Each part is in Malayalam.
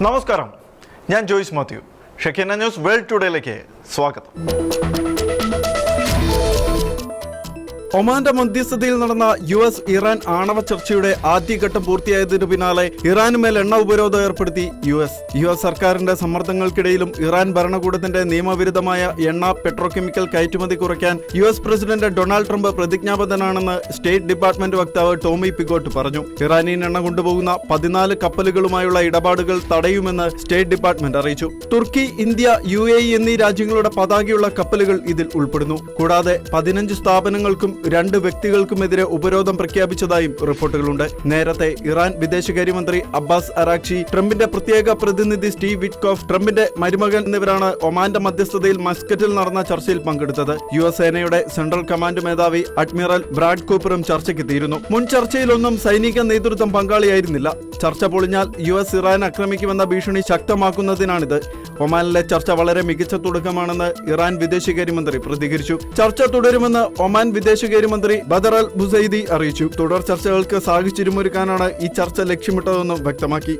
നമസ്കാരം, ഞാൻ ജോയ്സ് മാത്യു. ഷെഖിന ന്യൂസ് വേൾഡ് ടുഡേയിലേക്ക് സ്വാഗതം. ഒമാന്റെ മധ്യസ്ഥതയിൽ നടന്ന US ഇറാൻ ആണവ ചർച്ചയുടെ ആദ്യഘട്ടം പൂർത്തിയായതിനു പിന്നാലെ ഇറാനുമേൽ എണ്ണ ഉപരോധം ഏർപ്പെടുത്തി US സർക്കാരിന്റെ സമ്മർദ്ദങ്ങൾക്കിടയിലും ഇറാൻ ഭരണകൂടത്തിന്റെ നിയമവിരുദ്ധമായ എണ്ണ പെട്രോകെമിക്കൽ കയറ്റുമതി കുറയ്ക്കാൻ US പ്രസിഡന്റ് ഡൊണാൾഡ് ട്രംപ് പ്രതിജ്ഞാബദ്ധനാണെന്ന് സ്റ്റേറ്റ് ഡിപ്പാർട്ട്മെന്റ് വക്താവ് ടോമി പിഗോട്ട് പറഞ്ഞു. ഇറാനിയൻ എണ്ണ കൊണ്ടുപോകുന്ന 14 കപ്പലുകളുമായുള്ള ഇടപാടുകൾ തടയുമെന്ന് സ്റ്റേറ്റ് ഡിപ്പാർട്ട്മെന്റ് അറിയിച്ചു. തുർക്കി, ഇന്ത്യ, UAE എന്നീ രാജ്യങ്ങളുടെ പതാകയുള്ള കപ്പലുകൾ ഇതിൽ ഉൾപ്പെടുന്നു. കൂടാതെ 15 സ്ഥാപനങ്ങൾക്കും 2 വ്യക്തികൾക്കുമെതിരെ ഉപരോധം പ്രഖ്യാപിച്ചതായും റിപ്പോർട്ടുകളുണ്ട്. നേരത്തെ ഇറാൻ വിദേശകാര്യമന്ത്രി അബ്ബാസ് അറാഖ്ചി, ട്രംപിന്റെ പ്രത്യേക പ്രതിനിധി സ്റ്റീവ് വിറ്റ്കോഫ്, ട്രംപിന്റെ മരുമകൻ എന്നിവരാണ് ഒമാന്റെ മധ്യസ്ഥതയിൽ മസ്കറ്റിൽ നടന്ന ചർച്ചയിൽ പങ്കെടുത്തത്. US സേനയുടെ സെൻട്രൽ കമാൻഡ് മേധാവി അഡ്മിറൽ ബ്രാഡ് കൂപ്പറും ചർച്ചയ്ക്കെത്തിയിരുന്നു. മുൻ ചർച്ചയിലൊന്നും സൈനിക നേതൃത്വം പങ്കാളിയായിരുന്നില്ല. ചർച്ച പൊളിഞ്ഞാൽ US ഇറാൻ ആക്രമിക്കുമെന്ന ഭീഷണി ശക്തമാക്കുന്നതിനാണിത്. ഒമാനിലെ ചർച്ച വളരെ മികച്ച തുടക്കമാണെന്ന് ഇറാൻ വിദേശകാര്യമന്ത്രി പ്രതികരിച്ചു. ചർച്ച തുടരുമെന്ന് ഒമാൻ വിദേശകാര്യമന്ത്രി ബദർ അൽ ബുസൈദി അറിയിച്ചു. തുടർ ചർച്ചകൾക്ക് സാഹചര്യമൊരുക്കാനാണ് ഈ ചർച്ച ലക്ഷ്യമിട്ടതെന്നും വ്യക്തമാക്കി.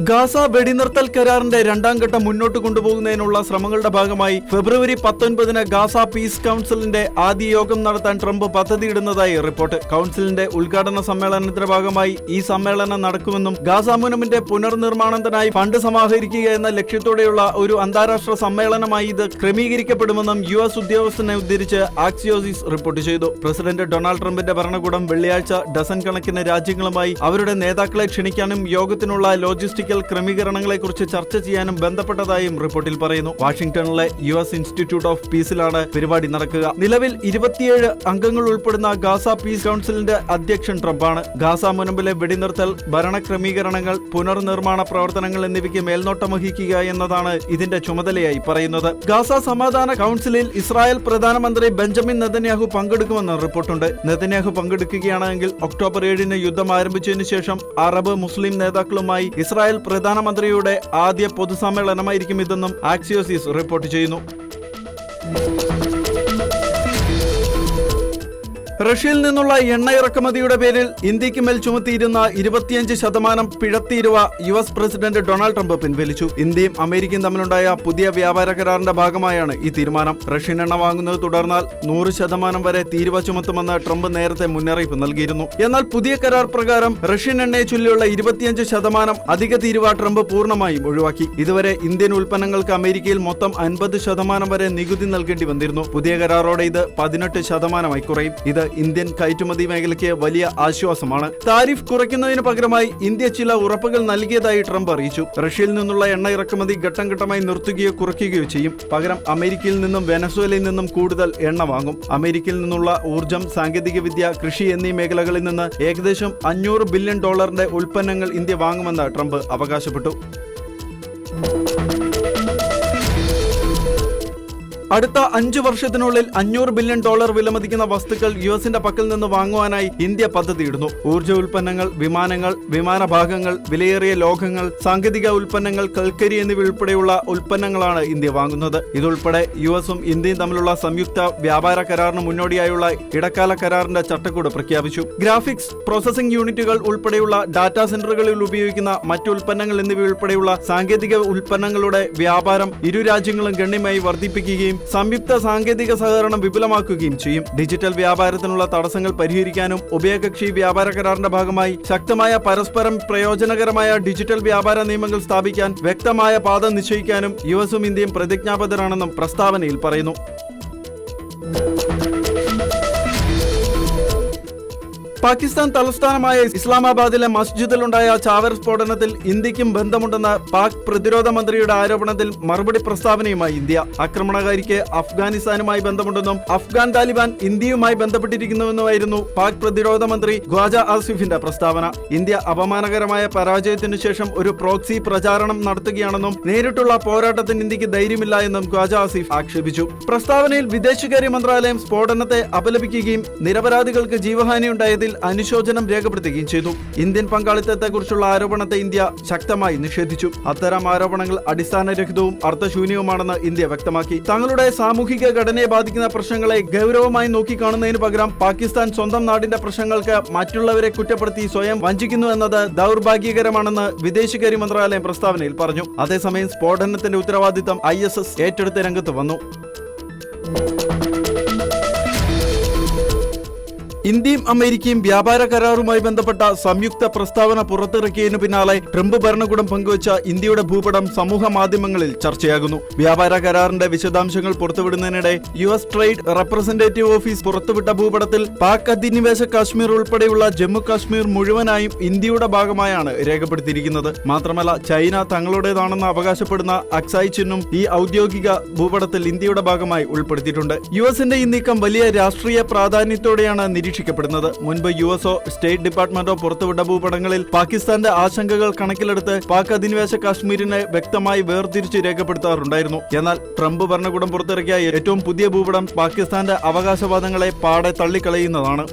ഗാസ വെടിനിർത്തൽ കരാറിന്റെ 2ാം ഘട്ടം മുന്നോട്ട് കൊണ്ടുപോകുന്നതിനുള്ള ശ്രമങ്ങളുടെ ഭാഗമായി ഫെബ്രുവരി 19 ഗാസ പീസ് കൗൺസിലിന്റെ ആദ്യ യോഗം നടത്താൻ ട്രംപ് പദ്ധതിയിടുന്നതായി റിപ്പോർട്ട്. കൗൺസിലിന്റെ ഉദ്ഘാടന സമ്മേളനത്തിന്റെ ഭാഗമായി ഈ സമ്മേളനം നടക്കുമെന്നും ഗാസ മുനമ്പിന്റെ പുനർനിർമ്മാണത്തിനായി ഫണ്ട് സമാഹരിക്കുക എന്ന ലക്ഷ്യത്തോടെയുള്ള ഒരു അന്താരാഷ്ട്ര സമ്മേളനമായി ഇത് ക്രമീകരിക്കപ്പെടുമെന്നും US ഉദ്യോഗസ്ഥനെ ഉദ്ധരിച്ച് ആക്സിയോസിസ് റിപ്പോർട്ട് ചെയ്തു. പ്രസിഡന്റ് ഡൊണാൾഡ് ട്രംപിന്റെ ഭരണകൂടം വെള്ളിയാഴ്ച ഡസൻ കണക്കിന് രാജ്യങ്ങളുമായി അവരുടെ നേതാക്കളെ ക്ഷണിക്കാനും യോഗത്തിനുള്ള ലോജിസ്റ്റിക്കൽ ക്രമീകരണങ്ങളെക്കുറിച്ച് ചർച്ച ചെയ്യാനും ബന്ധപ്പെട്ടതായും റിപ്പോർട്ടിൽ പറയുന്നു. വാഷിംഗ്ടണിലെ US ഇൻസ്റ്റിറ്റ്യൂട്ട് ഓഫ് പീസിലാണ് പരിപാടി നടക്കുക. നിലവിൽ 27 അംഗങ്ങൾ ഉൾപ്പെടുന്ന ഗാസ പീസ് കൗൺസിലിന്റെ അധ്യക്ഷൻ ട്രംപാണ്. ഗാസ മുനമ്പിലെ വെടിനിർത്തൽ, ഭരണ ക്രമീകരണങ്ങൾ, പുനർനിർമ്മാണ പ്രവർത്തനങ്ങൾ എന്നിവയ്ക്ക് മേൽനോട്ടം വഹിക്കുക എന്നതാണ് ഇതിന്റെ ചുമതലയായി പറയുന്നത്. ഗാസ സമാധാന കൗൺസിലിൽ ഇസ്രായേൽ പ്രധാനമന്ത്രി ബെഞ്ചമിൻ നെതന്യാഹു പങ്കെടുക്കുമെന്ന് റിപ്പോർട്ടുണ്ട്. നെതന്യാഹു പങ്കെടുക്കുകയാണെങ്കിൽ ഒക്ടോബർ 7 യുദ്ധം ആരംഭിച്ചതിനു ശേഷം അറബ് മുസ്ലിം നേതാക്കളുമായി ഇസ്രായേൽ പ്രധാനമന്ത്രിയുടെ ആദ്യ പൊതുസമ്മേളനമായിരിക്കും ഇതെന്നും ആക്സിയോസിസ് റിപ്പോർട്ട് ചെയ്യുന്നു. റഷ്യയിൽ നിന്നുള്ള എണ്ണ ഇറക്കുമതിയുടെ പേരിൽ ഇന്ത്യക്ക് മേൽ ചുമത്തിയിരുന്ന 25% പിഴത്തീരുവ US പ്രസിഡന്റ് ഡൊണാൾഡ് ട്രംപ് പിൻവലിച്ചു. ഇന്ത്യയും അമേരിക്കയും തമ്മിലുണ്ടായ പുതിയ വ്യാപാര കരാറിന്റെ ഭാഗമായാണ് ഈ തീരുമാനം. റഷ്യൻ എണ്ണ വാങ്ങുന്നത് തുടർന്നാൽ 100% വരെ തീരുവ ചുമത്തുമെന്ന് ട്രംപ് നേരത്തെ മുന്നറിയിപ്പ് നൽകിയിരുന്നു. എന്നാൽ പുതിയ കരാർ പ്രകാരം റഷ്യൻ എണ്ണയെ ചൊല്ലിയുള്ള 25% അധിക തീരുവ ട്രംപ് പൂർണ്ണമായും ഒഴിവാക്കി. ഇതുവരെ ഇന്ത്യൻ ഉൽപ്പന്നങ്ങൾക്ക് അമേരിക്കയിൽ മൊത്തം 50% വരെ നികുതി നൽകേണ്ടി വന്നിരുന്നു. പുതിയ കരാറോടെ ഇത് 18% കുറയും. ഇത് ഇന്ത്യൻ കയറ്റുമതി മേഖലയ്ക്ക് വലിയ ആശ്വാസമാണ്. താരിഫ് കുറയ്ക്കുന്നതിന് പകരമായി ഇന്ത്യ ചില ഉറപ്പുകൾ നൽകിയതായി ട്രംപ് അറിയിച്ചു. റഷ്യയിൽ നിന്നുള്ള എണ്ണ ഇറക്കുമതി ഘട്ടം ഘട്ടമായി നിർത്തുകയോ കുറയ്ക്കുകയോ ചെയ്യും. പകരം അമേരിക്കയിൽ നിന്നും വെനസ്വേലയിൽ നിന്നും കൂടുതൽ എണ്ണ വാങ്ങും. അമേരിക്കയിൽ നിന്നുള്ള ഊർജ്ജം, സാങ്കേതികവിദ്യ, കൃഷി എന്നീ മേഖലകളിൽ നിന്ന് ഏകദേശം $500 ബില്യൺ ഉൽപ്പന്നങ്ങൾ ഇന്ത്യ വാങ്ങുമെന്ന് ട്രംപ് അവകാശപ്പെട്ടു. അടുത്ത 5 വർഷത്തിനുള്ളിൽ $500 ബില്യൺ വിലമതിക്കുന്ന വസ്തുക്കൾ USന്റെ പക്കൽ നിന്ന് വാങ്ങുവാനായി ഇന്ത്യ പദ്ധതിയിടുന്നു. ഊർജ്ജ ഉൽപ്പന്നങ്ങൾ, വിമാനങ്ങൾ, വിമാനഭാഗങ്ങൾ, വിലയേറിയ ലോഹങ്ങൾ, സാങ്കേതിക ഉൽപ്പന്നങ്ങൾ, കൽക്കരി എന്നിവ ഉൾപ്പെടെയുള്ള ഉൽപ്പന്നങ്ങളാണ് ഇന്ത്യ വാങ്ങുന്നത്. ഇതുൾപ്പെടെ USഉം ഇന്ത്യയും തമ്മിലുള്ള സംയുക്ത വ്യാപാര കരാറിന് മുന്നോടിയായുള്ള ഇടക്കാല കരാറിന്റെ ചട്ടക്കൂട് പ്രഖ്യാപിച്ചു. ഗ്രാഫിക്സ് പ്രോസസിംഗ് യൂണിറ്റുകൾ ഉൾപ്പെടെയുള്ള ഡാറ്റാ സെന്ററുകളിൽ ഉപയോഗിക്കുന്ന മറ്റു ഉൽപ്പന്നങ്ങൾ എന്നിവ ഉൾപ്പെടെയുള്ള സാങ്കേതിക ഉൽപ്പന്നങ്ങളുടെ വ്യാപാരം ഇരു രാജ്യങ്ങളും ഗണ്യമായി വർദ്ധിപ്പിക്കുകയും സംയുക്ത സാങ്കേതിക സഹകരണം വിപുലമാക്കുകയും ചെയ്യും. ഡിജിറ്റൽ വ്യാപാരത്തിനുള്ള തടസ്സങ്ങൾ പരിഹരിക്കാനും ഉഭയകക്ഷി വ്യാപാര കരാറിന്റെ ഭാഗമായി ശക്തമായ പരസ്പരം പ്രയോജനകരമായ ഡിജിറ്റൽ വ്യാപാര നിയമങ്ങൾ സ്ഥാപിക്കാൻ വ്യക്തമായ പാത നിശ്ചയിക്കാനും USഉം ഇന്ത്യയും പ്രതിജ്ഞാബദ്ധരാണെന്നും പ്രസ്താവനയിൽ പറയുന്നു. പാകിസ്ഥാൻ തലസ്ഥാനമായ ഇസ്ലാമാബാദിലെ മസ്ജിദിലുണ്ടായ ചാവേർ സ്ഫോടനത്തിൽ ഇന്ത്യക്കും ബന്ധമുണ്ടെന്ന പാക് പ്രതിരോധ മന്ത്രിയുടെ ആരോപണത്തിൽ മറുപടി പ്രസ്താവനയുമായി ഇന്ത്യ. ആക്രമണകാരിക്ക് അഫ്ഗാനിസ്ഥാനുമായി ബന്ധമുണ്ടെന്നും അഫ്ഗാൻ താലിബാൻ ഇന്ത്യയുമായി ബന്ധപ്പെട്ടിരിക്കുന്നുവെന്നുമായിരുന്നു പാക് പ്രതിരോധ മന്ത്രി ഖ്വാജ ആസിഫിന്റെ പ്രസ്താവന. ഇന്ത്യ അപമാനകരമായ പരാജയത്തിനു ശേഷം ഒരു പ്രോക്സി പ്രചാരണം നടത്തുകയാണെന്നും നേരിട്ടുള്ള പോരാട്ടത്തിന് ഇന്ത്യക്ക് ധൈര്യമില്ല എന്നും ഖ്വാജ ആസിഫ് ആക്ഷേപിച്ചു. പ്രസ്താവനയിൽ വിദേശകാര്യ മന്ത്രാലയം സ്ഫോടനത്തെ അപലപിക്കുകയും നിരപരാധികൾക്ക് ജീവഹാനിയുണ്ടായതിൽ അനുശോചനം രേഖപ്പെടുത്തുകയും ചെയ്തു. ഇന്ത്യൻ പങ്കാളിത്തത്തെക്കുറിച്ചുള്ള ആരോപണത്തെ ഇന്ത്യ ശക്തമായി നിഷേധിച്ചു. അത്തരം ആരോപണങ്ങൾ അടിസ്ഥാനരഹിതവും അർത്ഥശൂന്യവുമാണെന്ന് ഇന്ത്യ വ്യക്തമാക്കി. തങ്ങളുടെ സാമൂഹിക ഘടനയെ ബാധിക്കുന്ന പ്രശ്നങ്ങളെ ഗൗരവമായി നോക്കിക്കാണുന്നതിന് പകരം പാകിസ്ഥാൻ സ്വന്തം നാടിന്റെ പ്രശ്നങ്ങൾക്ക് മറ്റുള്ളവരെ കുറ്റപ്പെടുത്തി സ്വയം വഞ്ചിക്കുന്നു എന്നത് ദൗർഭാഗ്യകരമാണെന്ന് വിദേശകാര്യ മന്ത്രാലയം പ്രസ്താവനയിൽ പറഞ്ഞു. അതേസമയം സ്ഫോടനത്തിന്റെ ഉത്തരവാദിത്തം ISS ഏറ്റെടുത്ത് രംഗത്ത് വന്നു. ഇന്ത്യയും അമേരിക്കയും വ്യാപാര കരാറുമായി ബന്ധപ്പെട്ട സംയുക്ത പ്രസ്താവന പുറത്തിറക്കിയതിനു പിന്നാലെ ട്രംപ് ഭരണകൂടം പങ്കുവച്ച ഇന്ത്യയുടെ ഭൂപടം സമൂഹ മാധ്യമങ്ങളിൽ ചർച്ചയാകുന്നു. വ്യാപാര കരാറിന്റെ വിശദാംശങ്ങൾ പുറത്തുവിടുന്നതിനിടെ US ട്രേഡ് റെപ്രസെന്റേറ്റീവ് ഓഫീസ് പുറത്തുവിട്ട ഭൂപടത്തിൽ പാക് അധിനിവേശ കാശ്മീർ ഉൾപ്പെടെയുള്ള ജമ്മു കാശ്മീർ മുഴുവനായും ഇന്ത്യയുടെ ഭാഗമായാണ് രേഖപ്പെടുത്തിയിരിക്കുന്നത്. മാത്രമല്ല, ചൈന തങ്ങളുടേതാണെന്ന് അവകാശപ്പെടുന്ന അക്സായ് ചിഹ്നം ഈ ഔദ്യോഗിക ഭൂപടത്തിൽ ഇന്ത്യയുടെ ഭാഗമായി ഉൾപ്പെടുത്തിയിട്ടുണ്ട്. USന്റെ ഈ നീക്കം വലിയ രാഷ്ട്രീയ പ്രാധാന്യത്തോടെയാണ് നിരീക്ഷിക്കപ്പെടുന്നത്. മുൻപ് USO സ്റ്റേറ്റ് ഡിപ്പാർട്ട്മെന്റോ പുറത്തുവിട്ട ഭൂപടങ്ങളിൽ പാകിസ്ഥാന്റെ ആശങ്കകൾ കണക്കിലെടുത്ത് പാക് അധിനിവേശ കാശ്മീരിനെ വ്യക്തമായി വേർതിരിച്ച് രേഖപ്പെടുത്താറുണ്ടായിരുന്നു. എന്നാൽ ട്രംപ് ഭരണകൂടം പുറത്തിറക്കിയ ഏറ്റവും പുതിയ ഭൂപടം പാകിസ്ഥാന്റെ അവകാശവാദങ്ങളെ പാടെ തള്ളിക്കളയുന്നതാണ്.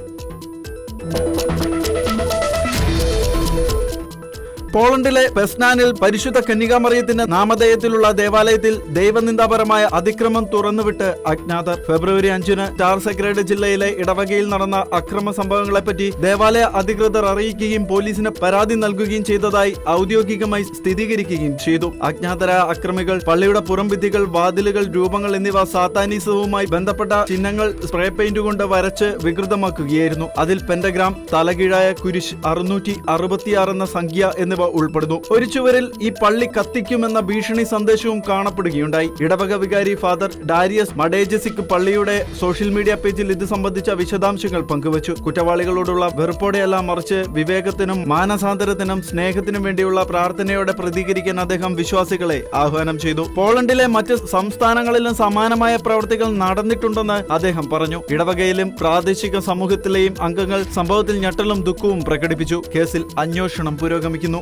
പോളണ്ടിലെ പെസ്നാനിൽ പരിശുദ്ധ കന്യകാമറിയത്തിന്റെ നാമധേയത്തിലുള്ള ദേവാലയത്തിൽ ദൈവനിന്ദാപരമായ അതിക്രമം തുറന്നുവിട്ട് അജ്ഞാതർ. ഫെബ്രുവരി 5-ന് ടാർസെഗ്രേഡ് ജില്ലയിലെ ഇടവകയിൽ നടന്ന അക്രമ സംഭവങ്ങളെപ്പറ്റി ദേവാലയ അധികൃതർ അറിയിക്കുകയും പോലീസിന് പരാതി നൽകുകയും ചെയ്തതായി ഔദ്യോഗികമായി സ്ഥിരീകരിക്കുകയും ചെയ്തു. അജ്ഞാതരായ അക്രമികൾ പള്ളിയുടെ പുറംഭിത്തികൾ, വാതിലുകൾ, രൂപങ്ങൾ എന്നിവ സാത്താനിസവുമായി ബന്ധപ്പെട്ട ചിഹ്നങ്ങൾ സ്പ്രേ പെയിന്റ് കൊണ്ട് വരച്ച് വികൃതമാക്കുകയായിരുന്നു. അതിൽ പെന്റഗ്രാം, തലകീഴായ കുരിശ്, 666 എന്ന സംഖ്യ എന്നിവ ഉൾപ്പെടുന്നു. ഒരു ചുവരിൽ ഈ പള്ളി കത്തിക്കുമെന്ന ഭീഷണി സന്ദേശവും കാണപ്പെടുകയുണ്ടായി. ഇടവക വികാരി ഫാദർ ഡാരിയസ് മഡേജസിക് പള്ളിയുടെ സോഷ്യൽ മീഡിയ പേജിൽ ഇത് സംബന്ധിച്ച വിശദാംശങ്ങൾ പങ്കുവച്ചു. കുറ്റവാളികളോടുള്ള വെറുപ്പോടെയല്ല, മറിച്ച് വിവേകത്തിനും മാനസാന്തരത്തിനും സ്നേഹത്തിനും വേണ്ടിയുള്ള പ്രാർത്ഥനയോടെ പ്രതികരിക്കാൻ അദ്ദേഹം വിശ്വാസികളെ ആഹ്വാനം ചെയ്തു. പോളണ്ടിലെ മറ്റ് സംസ്ഥാനങ്ങളിലും സമാനമായ പ്രവർത്തികൾ നടന്നിട്ടുണ്ടെന്ന് അദ്ദേഹം പറഞ്ഞു. ഇടവകയിലും പ്രാദേശിക സമൂഹത്തിലെയും അംഗങ്ങൾ സംഭവത്തിൽ ഞെട്ടലും ദുഃഖവും പ്രകടിപ്പിച്ചു. കേസിൽ അന്വേഷണം പുരോഗമിക്കുന്നു.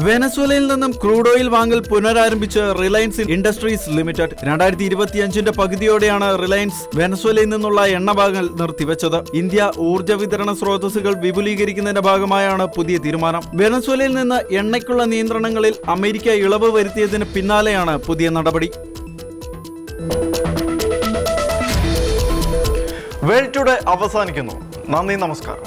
വെനസ്വേലയിൽ നിന്നും ക്രൂഡ് ഓയിൽ വാങ്ങൽ പുനരാരംഭിച്ച് റിലയൻസ് ഇൻഡസ്ട്രീസ് ലിമിറ്റഡ്. 2025 പകുതിയോടെയാണ് റിലയൻസ് വെനസ്വേലയിൽ നിന്നുള്ള എണ്ണ വാങ്ങൽ നിർത്തിവെച്ചത്. ഇന്ത്യ ഊർജ്ജ വിതരണ സ്രോതസ്സുകൾ വിപുലീകരിക്കുന്നതിന്റെ ഭാഗമായാണ് പുതിയ തീരുമാനം. വെനസ്വേലയിൽ നിന്ന് എണ്ണയ്ക്കുള്ള നിയന്ത്രണങ്ങളിൽ അമേരിക്ക ഇളവ് വരുത്തിയതിന് പിന്നാലെയാണ് പുതിയ നടപടി. വേൾഡ് ടുഡേ അവസാനിക്കുന്നു. നന്ദി, നമസ്കാരം.